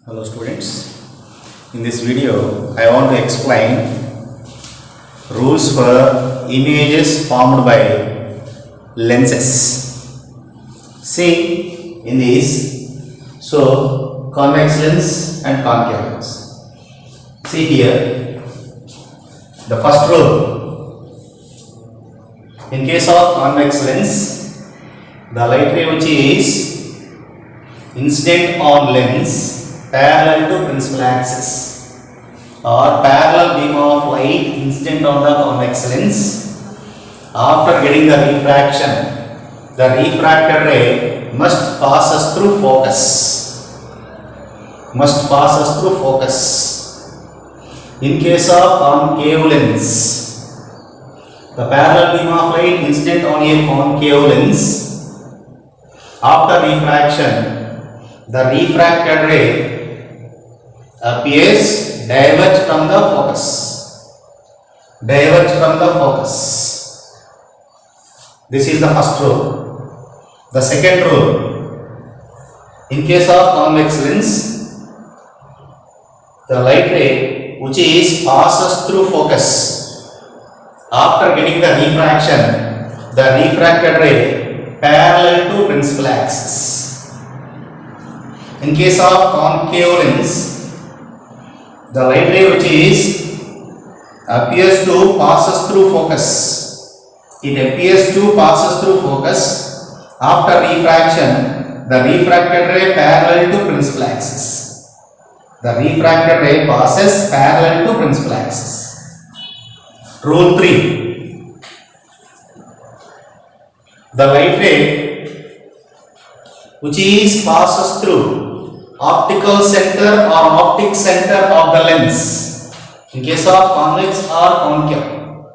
Hello students, in this video I want to explain rules for images formed by lenses. See in this, so convex lens and concave lens. See here, the first rule, in case of convex lens, the light ray which is incident on lens parallel to principal axis or parallel beam of light incident on the convex lens, after getting the refracted ray must pass us through focus. In case of concave lens, the parallel beam of light incident on a concave lens, after refraction the refracted ray appears diverge from the focus. This is the first rule. The second rule, in case of convex lens, the light ray which is passes through focus, after getting the refraction, the refracted ray parallel to principal axis. In case of concave lens, the light ray which is appears to passes through focus. It appears to passes through focus. After refraction, the refracted ray parallel to principal axis. The refracted ray passes parallel to principal axis. Rule 3. The light ray which is passes through optical center or optic center of the lens, in case of convex or concave,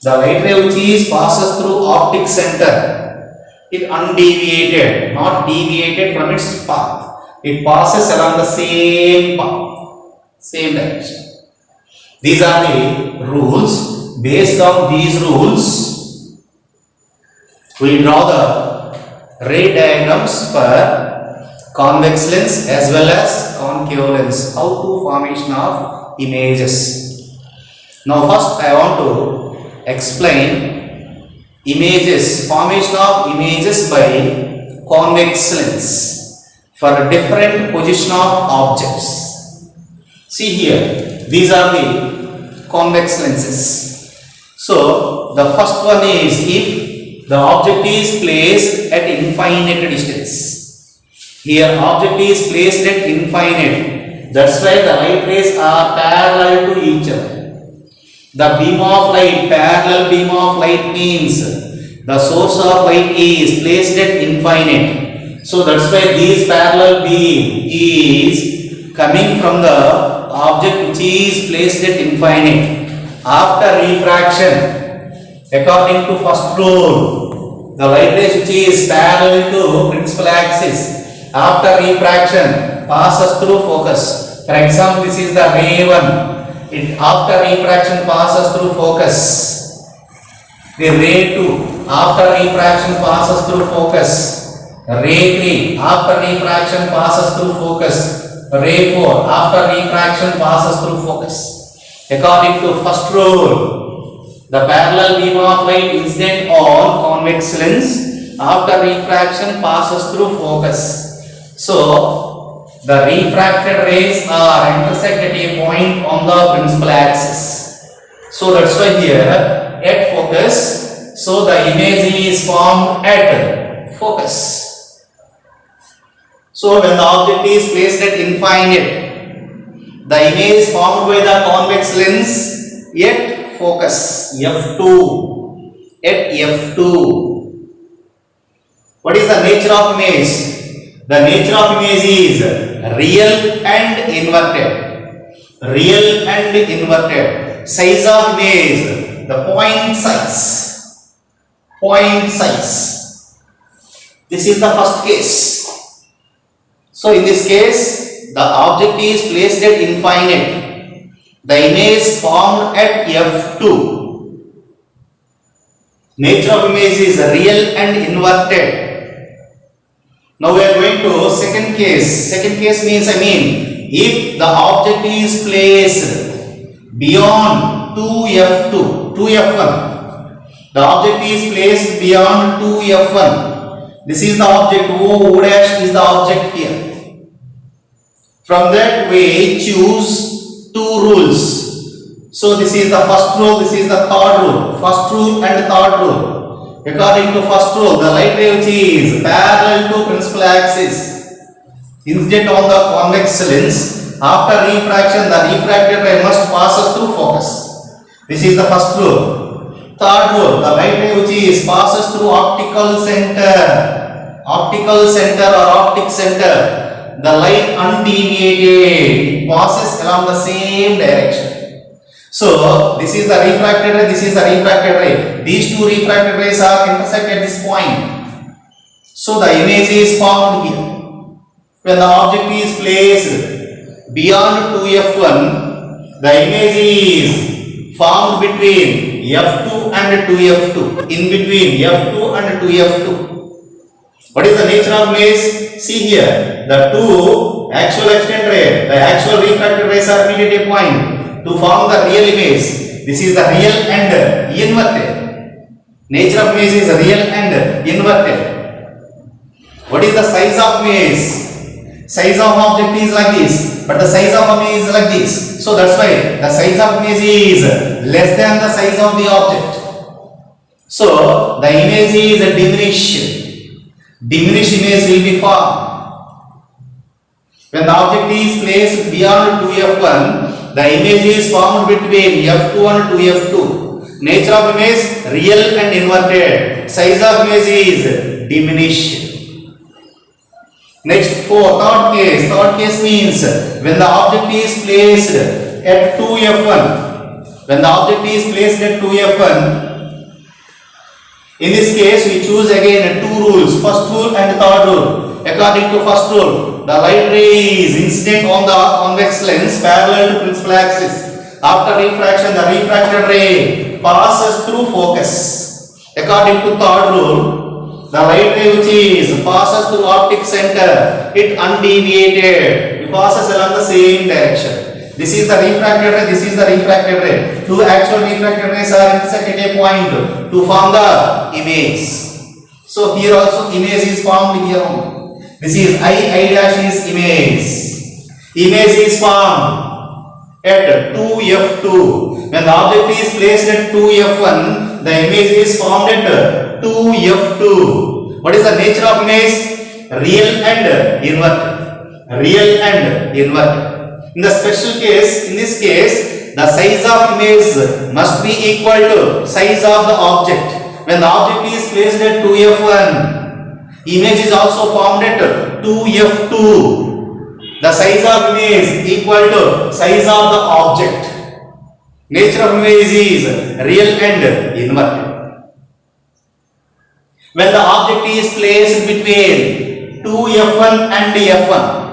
the light ray which is passes through optic center, it undeviated, not deviated from its path, it passes along the same path, same direction. These are the rules. Based on these rules, we draw the ray diagrams for convex lens as well as concave lens. How to formation of images. Now first I want to explain images, formation of images by convex lens for different position of objects. See here, these are the convex lenses. So the first one is if the object is placed at infinite distance. Here object is placed at infinite, that's why the light rays are parallel to each other. The beam of light, parallel beam of light means the source of light is placed at infinite. So that's why this parallel beam is coming from the object which is placed at infinite. After refraction, according to first rule, the light rays which is parallel to principal axis, after refraction passes through focus. For example, this is the ray 1. It after refraction passes through focus. The ray 2 after refraction passes through focus. Ray 3 after refraction passes through focus. Ray 4 after refraction passes through focus. According to first rule, the parallel beam of light incident on convex lens after refraction passes through focus. So the refracted rays are intersect at a point on the principal axis. So that's why here at focus, so the image is formed at focus. So when the object is placed at infinite, the image formed by the convex lens at focus, F2, at F2. What is the nature of image? The nature of image is real and inverted. Real and inverted. Size of image, the point size. Point size. This is the first case. So in this case, the object is placed at infinite. The image formed at F2. Nature of image is real and inverted. Now we are going to second case. Second case means if the object is placed beyond 2f2, 2f1, the object is placed beyond 2f1. This is the object, O dash is the object here. From that we choose two rules. So this is the first rule, this is the third rule. First rule and third rule. According to first rule, the light ray which is parallel to principal axis incident on the convex lens, after refraction the refracted ray must passes through focus. This is the first rule. Third rule, the light ray which is passes through optical center or optic center, the light undeviated passes along the same direction. So this is the refracted ray, this is the refracted ray. These two refracted rays are intersect at this point. So the image is formed here. When the object is placed beyond 2f1, the image is formed between f2 and 2f2. In between f2 and 2f2. What is the nature of image? See here, the two actual extant ray, the actual refracted rays are meet at a point to form the real image. This is the real and inverted. Nature of image is real and inverted. What is the size of image? Size of object is like this, but the size of image is like this. So that's why the size of image is less than the size of the object. So the image is diminished. Diminished image will be formed. When the object is placed beyond 2f1, the image is formed between f2 and 2f2. Nature of image real and inverted. Size of image is diminished. Next, third case. Third case means when the object is placed at 2f1. When the object is placed at 2f1, in this case we choose again two rules, first rule and third rule. According to first rule, the light ray is incident on the convex lens parallel to principal axis. After refraction, the refracted ray passes through focus. According to third rule, the light ray which is passes through optic center, it undeviated, it passes along the same direction. This is the refracted ray, this is the refracted ray. Two actual refracted rays are intersect at a point to form the image. So here also image is formed here. This is I dash is image. Image is formed at 2f2. When the object is placed at 2f1, the image is formed at 2f2. What is the nature of image? Real and inverted. Real and inverted. In the special case, in this case, the size of image must be equal to size of the object. When the object is placed at 2f1, image is also formed at 2f2. The size of image equal to size of the object. Nature of image is real and inverted. When the object is placed between 2f1 and f1,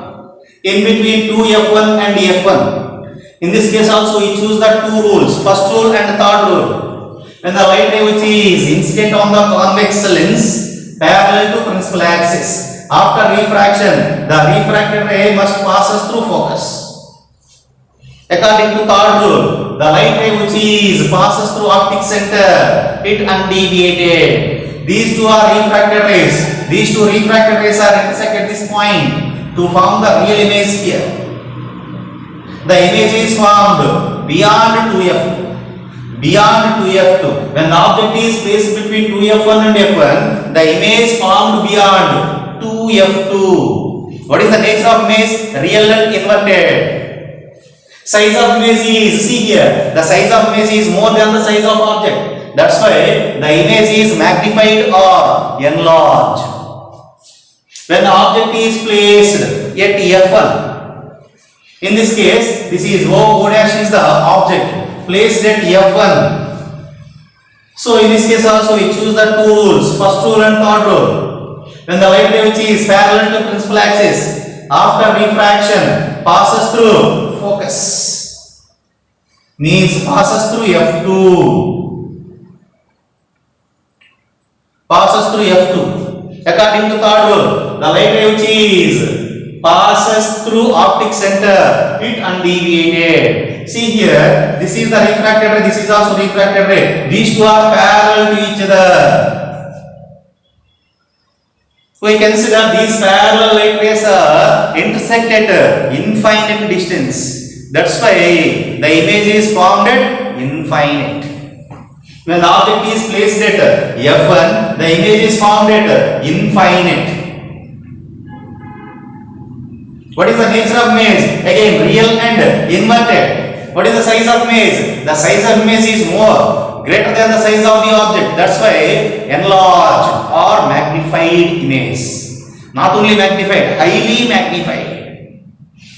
in between 2f1 and f1, in this case also we choose the two rules, first rule and third rule. When the light ray which is incident on the convex lens parallel to principal axis, after refraction, the refracted ray must passes through focus. According to third rule, the light ray which is passes through optic center, it undeviated. These two are refracted rays. These two refracted rays are intersect at this point to form the real image here. The image is formed beyond 2f2. Beyond 2f2. When the object is placed between 2f1 and f1, the image formed beyond 2f2. What is the nature of image? Real and inverted. Size of image is, see here, the size of image is more than the size of object. That's why the image is magnified or enlarged. When the object is placed at f1, in this case, this is O dash is the object placed at f1. So in this case also we choose the two rules, first rule and third rule. When the light ray which is parallel to principal axis, after refraction passes through focus, means passes through f2. Passes through f2. According to third rule, the light ray which is passes through optic center, it undeviated. See here, this is the refracted ray, this is also refracted ray. These two are parallel to each other. We consider these parallel light rays are intersect at infinite distance. That's why the image is formed at infinite. When the object is placed at F1, the image is formed at infinite. What is the nature of image? Again, real and inverted. What is the size of image? The size of image is more greater than the size of the object. That's why enlarged or magnified image. Not only magnified, highly magnified.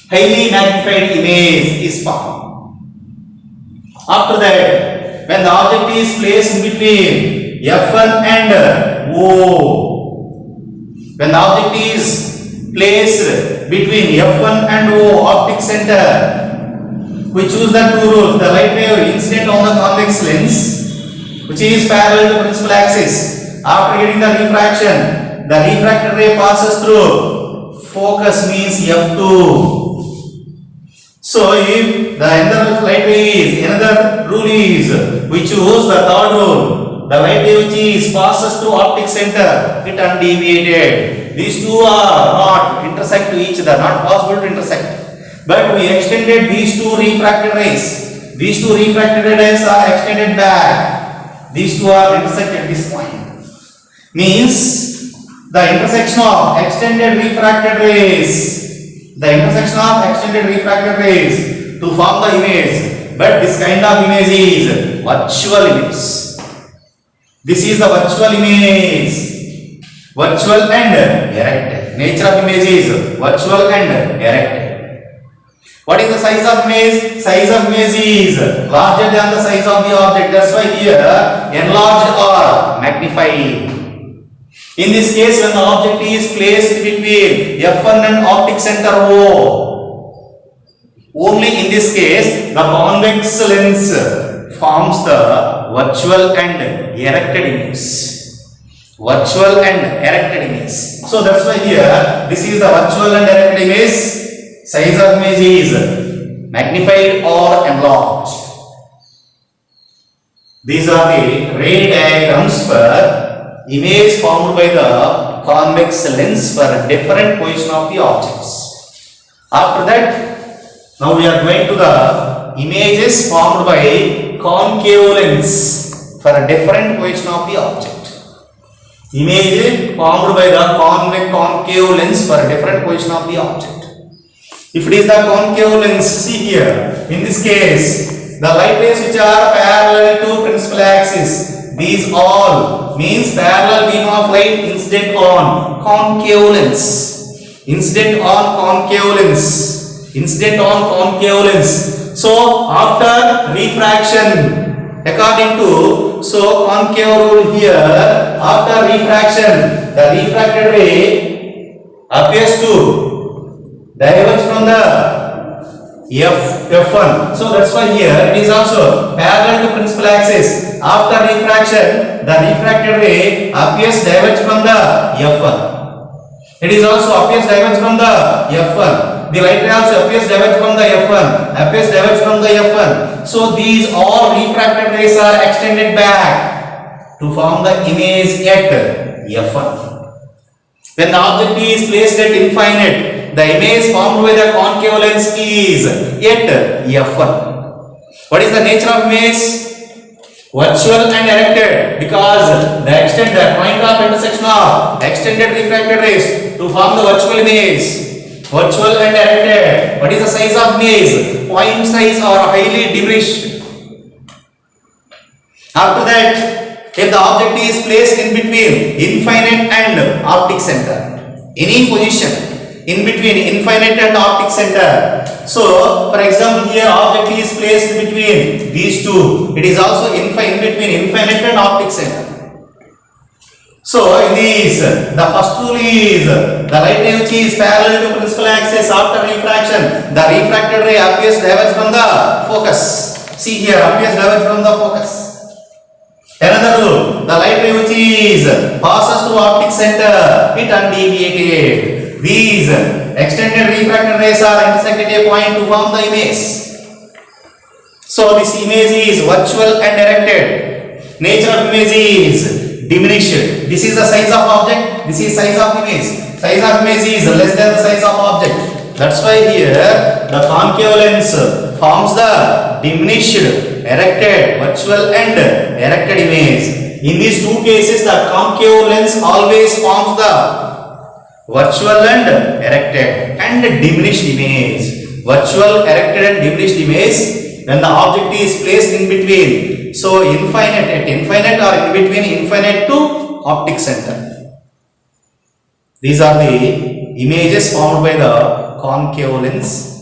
Highly magnified image is formed. After that, when the object is placed in between F1 and O, when the object is placed between F1 and O optic center, we choose the two rules. The light wave incident on the convex lens, which is parallel to principal axis. After getting the refraction, the refracted ray passes through focus, means F2. So if the another light ray is, another rule is, we choose the third rule. The light ray which is passes through optic center, it undeviated. These two are not intersect to each other, not possible to intersect. But we extended these two refracted rays. These two refracted rays are extended back. These two are intersected at this point. Means the intersection of extended refracted rays. The intersection of extended refracted rays to form the image. But this kind of image is virtual image. This is the virtual image. Virtual and erected. Nature of image is virtual and erected. What is the size of image? Size of image is larger than the size of the object. That's why here enlarged or magnified. In this case, when the object is placed between F1 and optic center O, only in this case the convex lens forms the virtual and erected image. Virtual and erected image. So that's why here this is the virtual and erected image. Size of image is magnified or enlarged. These are the ray diagrams for image formed by the convex lens for different position of the objects. After that, now we are going to the images formed by concave lens for a different position of the object. Image formed by the concave lens for a different position of the object. If it is the concave lens, see here, in this case, the light rays which are parallel to principal axis, these all means parallel beam of light incident on concave lens. Incident on concave lens. Incident on concave lens. So, after refraction, according to, so concave rule here, after refraction, the refracted ray appears to diverge from the F1. So that's why here it is also parallel to principal axis. After refraction, the refracted ray appears diverge from the F1. It is also appears diverge from the F1. The light ray also appears diverge from the F1. Appears diverge from the F1. So these all refracted rays are extended back to form the image at F1. When the object is placed at infinite, the image formed by the concave lens is at F1. What is the nature of image? Virtual and erected, because the point of intersection of extended refracted rays to form the virtual image. Virtual and erected. What is the size of image? Point size or highly diminished. After that, if the object is placed in between infinite and optic center, any position in between infinite and optic center. So, for example, here object is placed between these two. It is also in between infinite and optic center. So, in this, the first rule is the light ray which is parallel to principal axis after refraction, the refracted ray appears diverge from the focus. See here, appears diverge from the focus. Another rule, the light ray which is passes through optic center, it undeviated. These extended refracted rays are intersected at a point to form the image. So this image is virtual and erected. Nature of image is diminished. This is the size of object. This is size of image. Size of image is less than the size of object. That's why here the concave lens forms the diminished, erected, virtual and erected image. In these two cases, the concave lens always forms the virtual and erected and diminished image. Virtual, erected and diminished image when the object is placed in between. So infinite, at infinite or in between infinite to optic center. These are the images formed by the concave lens.